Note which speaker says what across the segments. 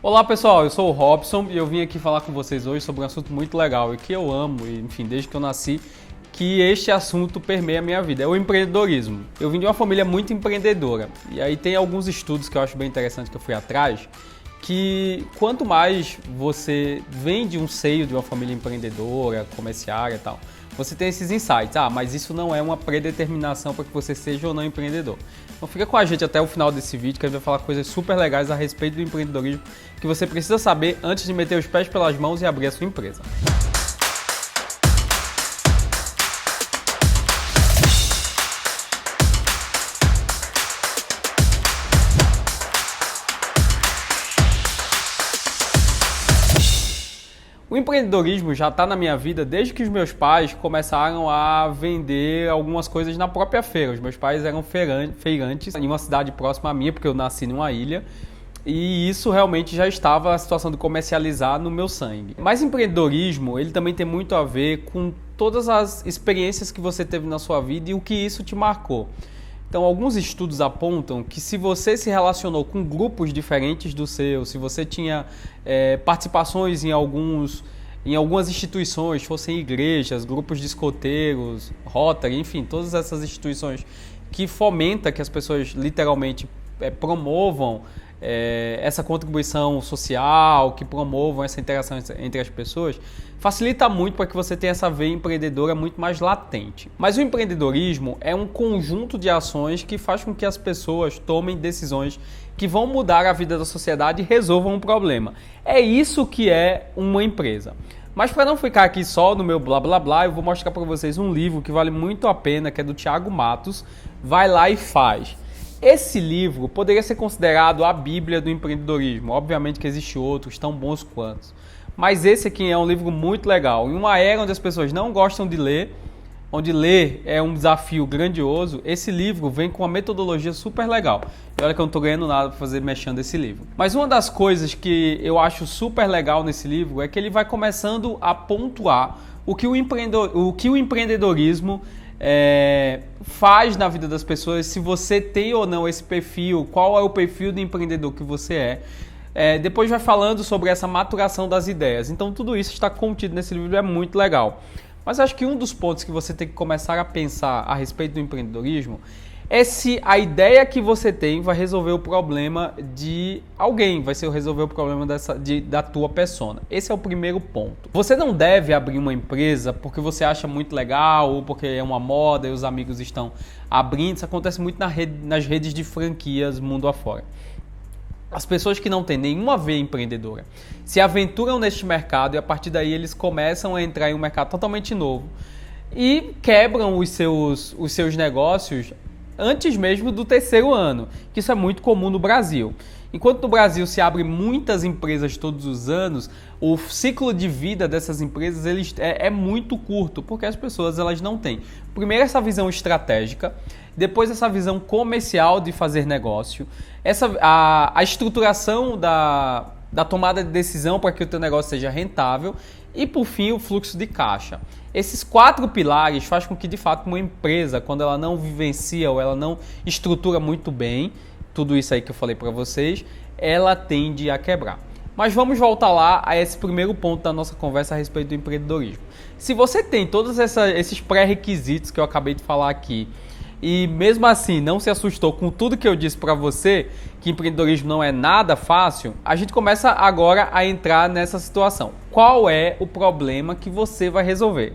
Speaker 1: Olá pessoal, eu sou o Robson e eu vim aqui falar com vocês hoje sobre um assunto muito legal e que eu amo, enfim, desde que eu nasci, que este assunto permeia a minha vida, é o empreendedorismo. Eu vim de uma família muito empreendedora e aí tem alguns estudos que eu acho bem interessantes que eu fui atrás, que quanto mais você vem de um seio de uma família empreendedora, comerciária e tal, você tem esses insights. Mas isso não é uma predeterminação para que você seja ou não empreendedor. Então fica com a gente até o final desse vídeo que a gente vai falar coisas super legais a respeito do empreendedorismo que você precisa saber antes de meter os pés pelas mãos e abrir a sua empresa. O empreendedorismo já está na minha vida desde que os meus pais começaram a vender algumas coisas na própria feira. Os meus pais eram feirantes em uma cidade próxima à minha, porque eu nasci numa ilha, e isso realmente já estava a situação de comercializar no meu sangue. Mas empreendedorismo, ele também tem muito a ver com todas as experiências que você teve na sua vida e o que isso te marcou. Então, alguns estudos apontam que se você se relacionou com grupos diferentes do seu, se você tinha participações em algumas instituições, fossem igrejas, grupos de escoteiros, Rotary, enfim, todas essas instituições que fomentam que as pessoas literalmente promovam essa contribuição social, que promovam essa interação entre as pessoas, facilita muito para que você tenha essa veia empreendedora muito mais latente. Mas o empreendedorismo é um conjunto de ações que faz com que as pessoas tomem decisões que vão mudar a vida da sociedade e resolvam um problema. É isso que é uma empresa. Mas para não ficar aqui só no meu blá blá blá, eu vou mostrar para vocês um livro que vale muito a pena, que é do Thiago Matos, Vai Lá e Faz. Esse livro poderia ser considerado a Bíblia do empreendedorismo. Obviamente que existem outros tão bons quanto. Mas esse aqui é um livro muito legal. Em uma era onde as pessoas não gostam de ler, onde ler é um desafio grandioso, esse livro vem com uma metodologia super legal. E olha que eu não estou ganhando nada para fazer mexendo esse livro. Mas uma das coisas que eu acho super legal nesse livro é que ele vai começando a pontuar o que o empreendedorismo faz na vida das pessoas, se você tem ou não esse perfil, qual é o perfil de empreendedor que você é. Depois vai falando sobre essa maturação das ideias. Então tudo isso está contido nesse livro, é muito legal. Mas acho que um dos pontos que você tem que começar a pensar a respeito do empreendedorismo é se a ideia que você tem vai resolver o problema de alguém, vai ser resolver o problema da tua persona. Esse é o primeiro ponto. Você não deve abrir uma empresa porque você acha muito legal ou porque é uma moda e os amigos estão abrindo. Isso acontece muito nas redes de franquias mundo afora. As pessoas que não têm nenhuma veia empreendedora se aventuram neste mercado e a partir daí eles começam a entrar em um mercado totalmente novo e quebram os seus negócios antes mesmo do terceiro ano, que isso é muito comum no Brasil. Enquanto no Brasil se abre muitas empresas todos os anos, o ciclo de vida dessas empresas é muito curto, porque as pessoas elas não têm, primeiro, essa visão estratégica, depois essa visão comercial de fazer negócio, a estruturação da tomada de decisão para que o teu negócio seja rentável e, por fim, o fluxo de caixa. Esses 4 pilares fazem com que, de fato, uma empresa, quando ela não vivencia ou ela não estrutura muito bem, tudo isso aí que eu falei para vocês, ela tende a quebrar. Mas vamos voltar lá a esse primeiro ponto da nossa conversa a respeito do empreendedorismo. Se você tem todos esses pré-requisitos que eu acabei de falar aqui, e mesmo assim não se assustou com tudo que eu disse para você, que empreendedorismo não é nada fácil, a gente começa agora a entrar nessa situação. Qual é o problema que você vai resolver?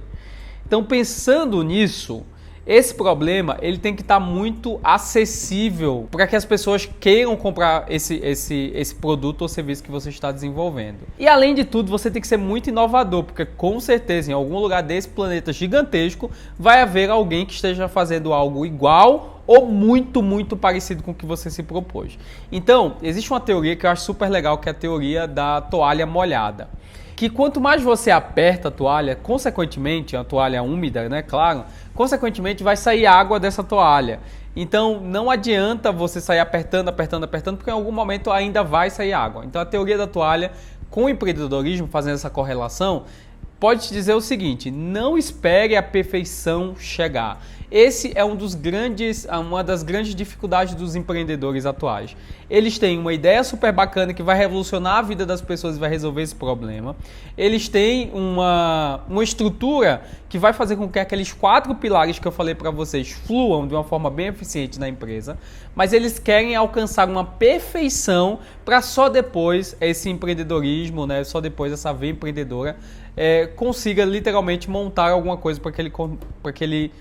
Speaker 1: Então, pensando nisso, esse problema ele tem que estar muito acessível para que as pessoas queiram comprar esse produto ou serviço que você está desenvolvendo. E além de tudo, você tem que ser muito inovador, porque com certeza em algum lugar desse planeta gigantesco vai haver alguém que esteja fazendo algo igual ou muito, muito parecido com o que você se propôs. Então, existe uma teoria que eu acho super legal, que é a teoria da toalha molhada. Que quanto mais você aperta a toalha, consequentemente, a toalha úmida, né, claro, consequentemente vai sair água dessa toalha. Então não adianta você sair apertando, porque em algum momento ainda vai sair água. Então a teoria da toalha com o empreendedorismo, fazendo essa correlação, pode te dizer o seguinte: não espere a perfeição chegar. Esse é uma das grandes dificuldades dos empreendedores atuais. Eles têm uma ideia super bacana que vai revolucionar a vida das pessoas e vai resolver esse problema. Eles têm uma estrutura que vai fazer com que aqueles 4 pilares que eu falei para vocês fluam de uma forma bem eficiente na empresa, mas eles querem alcançar uma perfeição para só depois esse empreendedorismo, né, só depois essa veia empreendedora consiga literalmente montar alguma coisa para que ele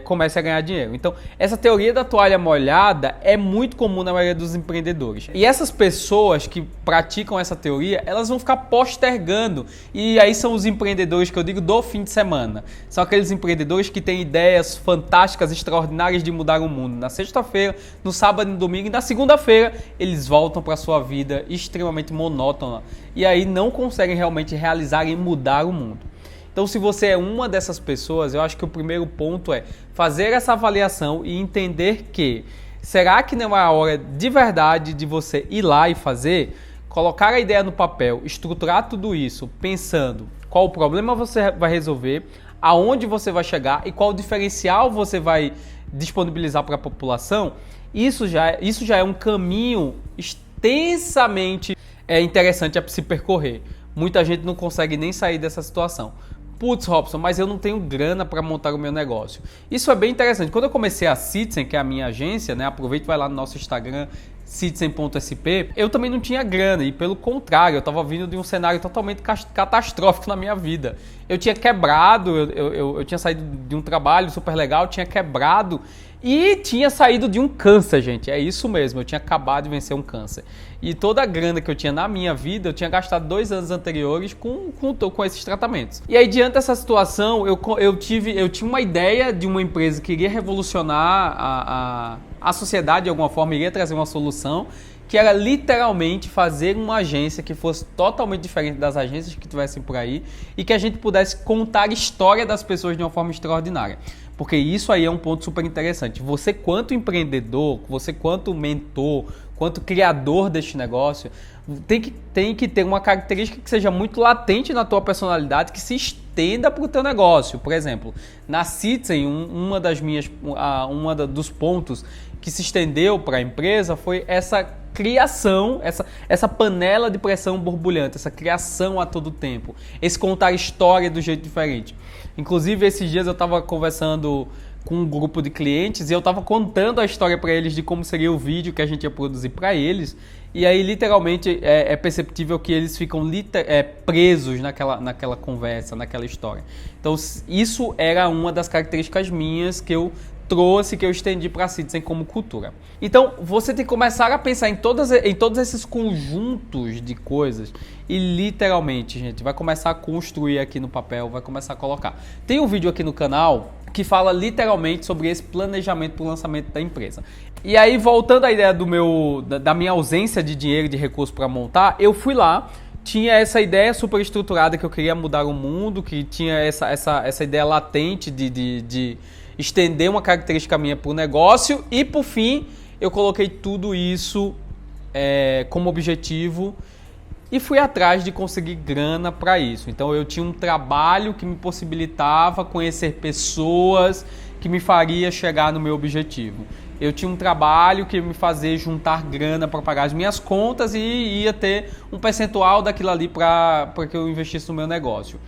Speaker 1: comece a ganhar dinheiro. Então, essa teoria da toalha molhada é muito comum na maioria dos empreendedores. E essas pessoas que praticam essa teoria, elas vão ficar postergando. E aí são os empreendedores que eu digo do fim de semana. São aqueles empreendedores que têm ideias fantásticas, extraordinárias de mudar o mundo. Na sexta-feira, no sábado e no domingo, e na segunda-feira, eles voltam para a sua vida extremamente monótona. E aí não conseguem realmente realizar e mudar o mundo. Então, se você é uma dessas pessoas, eu acho que o primeiro ponto é fazer essa avaliação e entender que será que não é a hora de verdade de você ir lá e fazer, colocar a ideia no papel, estruturar tudo isso, pensando qual o problema você vai resolver, aonde você vai chegar e qual o diferencial você vai disponibilizar para a população. Isso já é um caminho extensamente interessante a se percorrer. Muita gente não consegue nem sair dessa situação. Putz, Robson, mas eu não tenho grana para montar o meu negócio. Isso é bem interessante. Quando eu comecei a Citizen, que é a minha agência, né? Aproveita e vai lá no nosso Instagram, citizen.sp, eu também não tinha grana. E pelo contrário, eu estava vindo de um cenário totalmente catastrófico na minha vida. Eu tinha quebrado, eu tinha saído de um trabalho super legal, tinha quebrado e tinha saído de um câncer, gente. É isso mesmo, eu tinha acabado de vencer um câncer. E toda a grana que eu tinha na minha vida, eu tinha gastado 2 anos anteriores com esses tratamentos. E aí, diante dessa situação, eu tinha uma ideia de uma empresa que iria revolucionar a sociedade de alguma forma, iria trazer uma solução, que era literalmente fazer uma agência que fosse totalmente diferente das agências que tivessem por aí e que a gente pudesse contar a história das pessoas de uma forma extraordinária. Porque isso aí é um ponto super interessante. Você, quanto empreendedor, você, quanto mentor, quanto criador deste negócio, tem que ter uma característica que seja muito latente na tua personalidade, que se estenda para o teu negócio. Por exemplo, na Citizen, dos pontos que se estendeu para a empresa foi essa criação, essa panela de pressão borbulhante, essa criação a todo tempo, esse contar história do jeito diferente. Inclusive, esses dias eu estava conversando com um grupo de clientes e eu estava contando a história para eles de como seria o vídeo que a gente ia produzir para eles. E aí, literalmente, é perceptível que eles ficam presos naquela conversa, naquela história. Então, isso era uma das características minhas que eu trouxe, que eu estendi para a Citizen como cultura. Então, você tem que começar a pensar em todos esses conjuntos de coisas e literalmente, gente, vai começar a construir aqui no papel, vai começar a colocar. Tem um vídeo aqui no canal que fala literalmente sobre esse planejamento para o lançamento da empresa. E aí, voltando à ideia da minha ausência de dinheiro e de recursos para montar, eu fui lá, tinha essa ideia super estruturada que eu queria mudar o mundo, que tinha essa ideia latente de estender uma característica minha para o negócio e, por fim, eu coloquei tudo isso como objetivo e fui atrás de conseguir grana para isso. Então, eu tinha um trabalho que me possibilitava conhecer pessoas que me faria chegar no meu objetivo. Eu tinha um trabalho que me fazia juntar grana para pagar as minhas contas e ia ter um percentual daquilo ali para que eu investisse no meu negócio.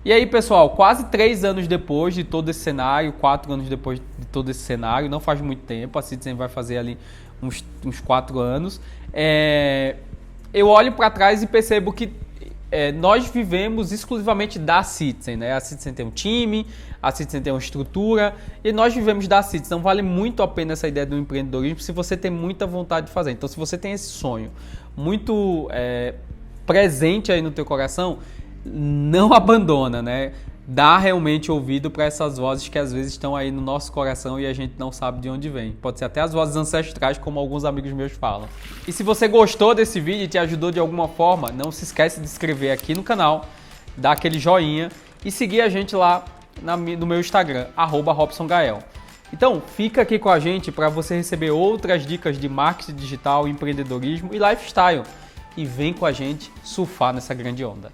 Speaker 1: E aí, pessoal, quase 3 anos depois de todo esse cenário, 4 anos depois de todo esse cenário, não faz muito tempo, a Citizen vai fazer ali uns 4 anos, eu olho para trás e percebo que nós vivemos exclusivamente da Citizen, né? A Citizen tem um time, a Citizen tem uma estrutura e nós vivemos da Citizen. Então vale muito a pena essa ideia do empreendedorismo se você tem muita vontade de fazer. Então, se você tem esse sonho muito presente aí no teu coração, não abandona, né? Dá realmente ouvido para essas vozes que às vezes estão aí no nosso coração e a gente não sabe de onde vem. Pode ser até as vozes ancestrais, como alguns amigos meus falam. E se você gostou desse vídeo e te ajudou de alguma forma, não se esquece de se inscrever aqui no canal, dar aquele joinha e seguir a gente lá no meu Instagram, @RobsonGael. Então, fica aqui com a gente para você receber outras dicas de marketing digital, empreendedorismo e lifestyle. E vem com a gente surfar nessa grande onda.